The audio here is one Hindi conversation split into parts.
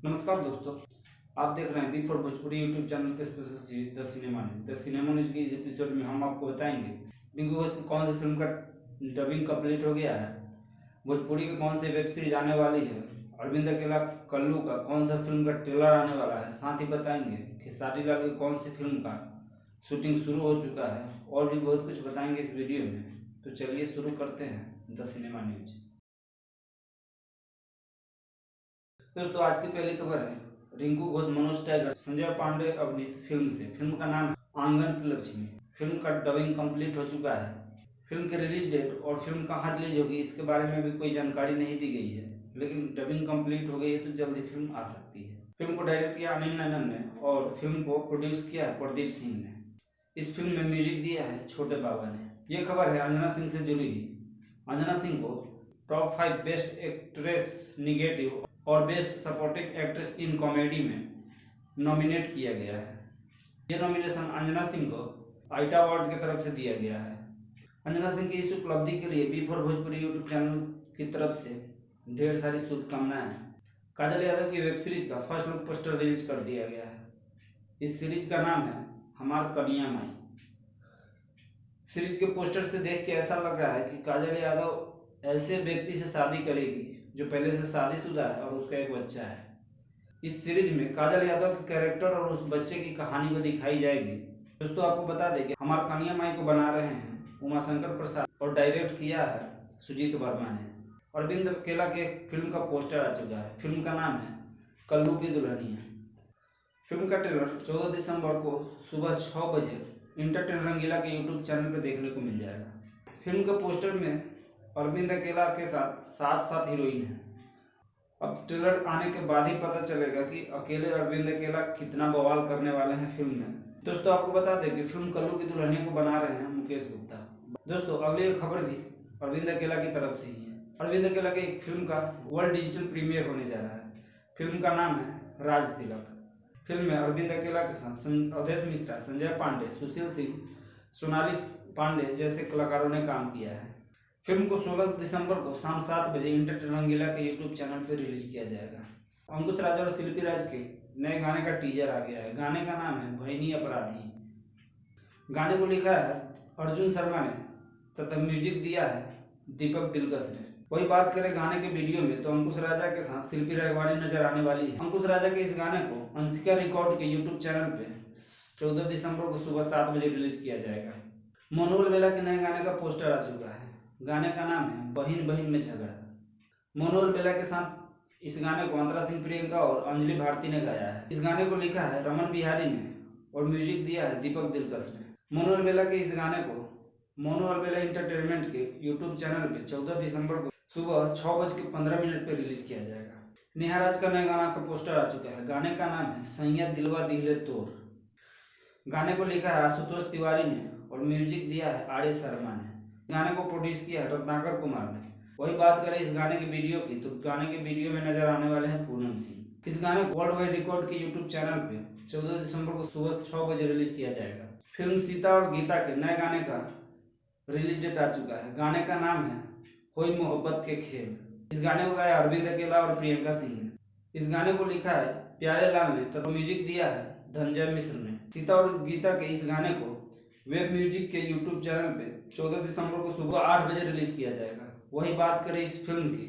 नमस्कार दोस्तों, आप देख रहे हैं B for Bhojpuri YouTube channel के special series the cinema news. The cinema news के इस एपिसोड में हम आपको बताएंगे रिंकू घोष की कौन सी फिल्म का डबिंग कंप्लीट हो गया है, भोजपुरी की कौन सी वेब सीरीज आने वाली है, अरविंद अकेला कल्लू का कौन सा फिल्म का ट्रेलर आने वाला है। साथ ही बताएंगे खेसारी लाल की कौन सी फिल्म का शूटिंग शुरू हो चुका है और भी बहुत कुछ बताएंगे इस वीडियो में। तो चलिए शुरू करते हैं द सिनेमा न्यूज। दोस्तों, आज की पहली खबर है रिंकू घोष, मनोज टाइगर, संजय पांडे अभिनीत फिल्म से। फिल्म का नाम है आंगन की लक्ष्मी। फिल्म का डबिंग कंप्लीट हो चुका है। फिल्म की रिलीज डेट और फिल्म कहाँ रिलीज होगी इसके बारे में भी कोई जानकारी नहीं दी गई है, लेकिन डबिंग कंप्लीट हो गई है तो जल्दी फिल्म आ सकती है। फिल्म को डायरेक्ट किया अनिल नैनन ने और फिल्म को प्रोड्यूस किया है प्रदीप सिंह ने। इस फिल्म में म्यूजिक दिया है छोटे बाबा ने। यह खबर है अंजना सिंह से जुड़ी हुई। अंजना सिंह को टॉप 5 बेस्ट एक्ट्रेस निगेटिव और best supporting actress in comedy में नॉमिनेट किया गया है। यह नॉमिनेशन अंजना सिंह को आईटा अवार्ड की तरफ से दिया गया है। अंजना सिंह की इस उपलब्धि के लिए B for Bhojpuri YouTube channel की तरफ से ढेर सारी शुभकामनाएं। काजल यादव की वेब सीरीज का फर्स्ट लुक पोस्टर रिलीज कर दिया गया है। इस सीरीज का नाम है हमार कनिया माई। सीरीज के पोस्टर से देख के ऐसा लग रहा है कि काजल यादव ऐसे व्यक्ति से शादी करेगी जो पहले से शादीशुदा है और उसका एक बच्चा है। इस सीरीज में काजल यादव के कैरेक्टर और उस बच्चे की कहानी को दिखाई जाएगी। दोस्तों, आपको बता दें कि हमार कनिया माई को बना रहे हैं उमाशंकर प्रसाद और डायरेक्ट किया है सुजीत वर्मा ने। अरविंद अकेला के एक फिल्म का पोस्टर आ चुका है। फिल्म का नाम है कल्लू की दुल्हनिया। फिल्म का ट्रेलर 14 दिसंबर को सुबह 6 बजे इंटरटेन रंगीला के यूट्यूब चैनल पर देखने को मिल जाएगा। फिल्म के पोस्टर में अरविंद अकेला के साथ सात हीरोइन हैं। अब ट्रेलर आने के बाद ही पता चलेगा कि अकेले अरविंद अकेला कितना बवाल करने वाले हैं फिल्म में। दोस्तों, आपको बता दें कि फिल्म कल्लू की दुल्हनिया को बना रहे हैं मुकेश गुप्ता। दोस्तों, अगली खबर भी अरविंद अकेला की तरफ से ही है। अरविंद अकेला की एक फिल्म का वर्ल्ड डिजिटल प्रीमियर होने जा रहा है। फिल्म का नाम है राज तिलक। फिल्म में अरविंद अकेला के साथ अवधेश मिश्रा, संजय पांडे, सुशील सिंह, सोनाली पांडे जैसे कलाकारों ने काम किया है। फिल्म को 16 दिसंबर को शाम 7 बजे इंटरटेन रंगीला के यूट्यूब चैनल पर रिलीज किया जाएगा। अंकुश राज और शिल्पी राज के नए गाने का टीजर आ गया है। गाने का नाम है भैनी अपराधी। गाने को लिखा है अर्जुन शर्मा ने तथा म्यूजिक दिया है दीपक दिलकश ने। वही बात करें गाने के वीडियो में तो अंकुश राजा के साथ शिल्पी राघवानी नजर आने वाली है। अंकुश राजा के इस गाने को अंशिका रिकॉर्ड के यूट्यूब चैनल पे 14 दिसंबर को सुबह 7 बजे रिलीज किया जाएगा। मोनू अलबेला के नए गाने का पोस्टर आ चुका है। गाने का नाम है बहिन बहिन में झगड़ा। मोनू अलबेला के साथ इस गाने को अंतरा सिंह प्रियंका और अंजलि भारती ने गाया है। इस गाने को लिखा है रमन बिहारी ने और म्यूजिक दिया है दीपक दिलकश ने। मोनू अलबेला के इस गाने को मोनू अलबेला इंटरटेनमेंट के यूट्यूब चैनल पे 14 दिसंबर को सुबह 6:15 पर रिलीज किया जाएगा। नेहा राज का नए गाना का पोस्टर आ चुका है। गाने का नाम है सैया दिलवा दिले तोर। गाने को लिखा है आशुतोष तिवारी ने और म्यूजिक दिया है आर्य शर्मा ने। गाने को प्रोड्यूस किया है रत्नाकर कुमार ने। वही बात करें इस गाने के वीडियो की तो गाने के वीडियो में नजर आने वाले हैं पूनम सिंह। इस गाने को वर्ल्ड वाइड रिकॉर्ड के यूट्यूब चैनल पे 14 दिसंबर को सुबह 6 बजे रिलीज किया जाएगा। फिल्म सीता और गीता के नए गाने का रिलीज डेट आ चुका है। गाने का नाम है होई मोहब्बत के खेल। इस गाने को गाया अरविंद अकेला और प्रियंका सिंह ने। इस गाने को लिखा है प्यारे लाल ने तथा म्यूजिक दिया है धनंजय मिश्र ने। सीता और गीता के इस गाने को वेब म्यूजिक के यूट्यूब चैनल पे 14 दिसंबर को सुबह 8 बजे रिलीज किया जाएगा। वही बात करें इस फिल्म की,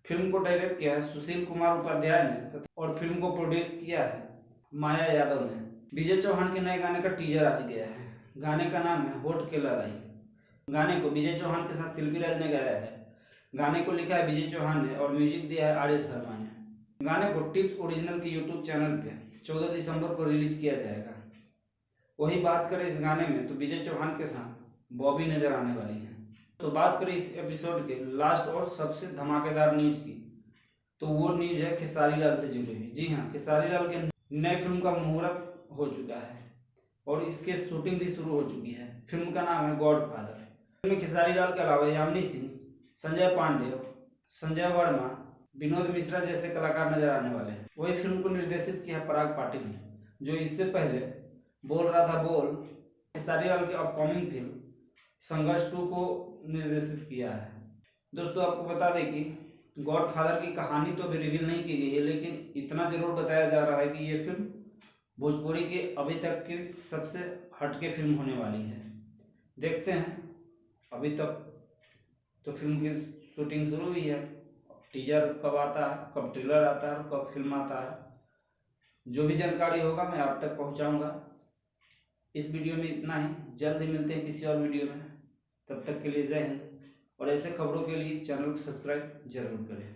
फिल्म को डायरेक्ट किया है सुशील कुमार उपाध्याय ने और फिल्म को प्रोड्यूस किया है माया यादव ने। विजय चौहान के नए गाने का टीजर आज गया है। गाने का नाम है होठ के लड़ाई। गाने को विजय चौहान के साथ शिल्पी राज ने गाया है। गाने को लिखा है विजय चौहान ने और म्यूजिक दिया है आर्य शर्मा ने। गाने को टिप्स ओरिजिनल के यूट्यूब चैनल पे 14 दिसंबर को रिलीज किया जाएगा। वही बात करें इस गाने में तो विजय चौहान के साथ बॉबी नजर आने वाली है। तो बात करें इस एपिसोड के लास्ट और सबसे धमाकेदार न्यूज की तो वो न्यूज है खेसारी लाल से जुड़ी हुई। जी हाँ, खेसारी लाल के नए फिल्म का मुहूर्त हो चुका है और इसके शूटिंग भी शुरू हो चुकी है। फिल्म का नाम है गॉडफादर। फिल्म में खेसारी लाल के अलावा यामिनी सिंह, संजय पांडे, संजय वर्मा, विनोद मिश्रा जैसे कलाकार नजर आने वाले हैं। वही फिल्म को निर्देशित किया पराग पाटिल ने, जो इससे पहले बोल रहा था बोल खेसारी लाल की अपकमिंग फिल्म संघर्ष 2 को निर्देशित किया है। दोस्तों, आपको बता दें कि गॉडफादर की कहानी तो अभी रिवील नहीं की गई है, लेकिन इतना इतना जरूर बताया जा रहा है कि ये फिल्म भोजपुरी की अभी तक की सबसे हटके फिल्म होने वाली है। देखते हैं, अभी तक तो फिल्म की शूटिंग शुरू हुई है। टीजर कब आता है, कब ट्रेलर आता है और कब फिल्म आता है, जो भी जानकारी होगा मैं आप तक पहुंचाऊंगा। इस वीडियो में इतना ही, जल्द ही मिलते हैं किसी और वीडियो में। तब तक के लिए जय हिंद, और ऐसे खबरों के लिए चैनल को सब्सक्राइब जरूर करें।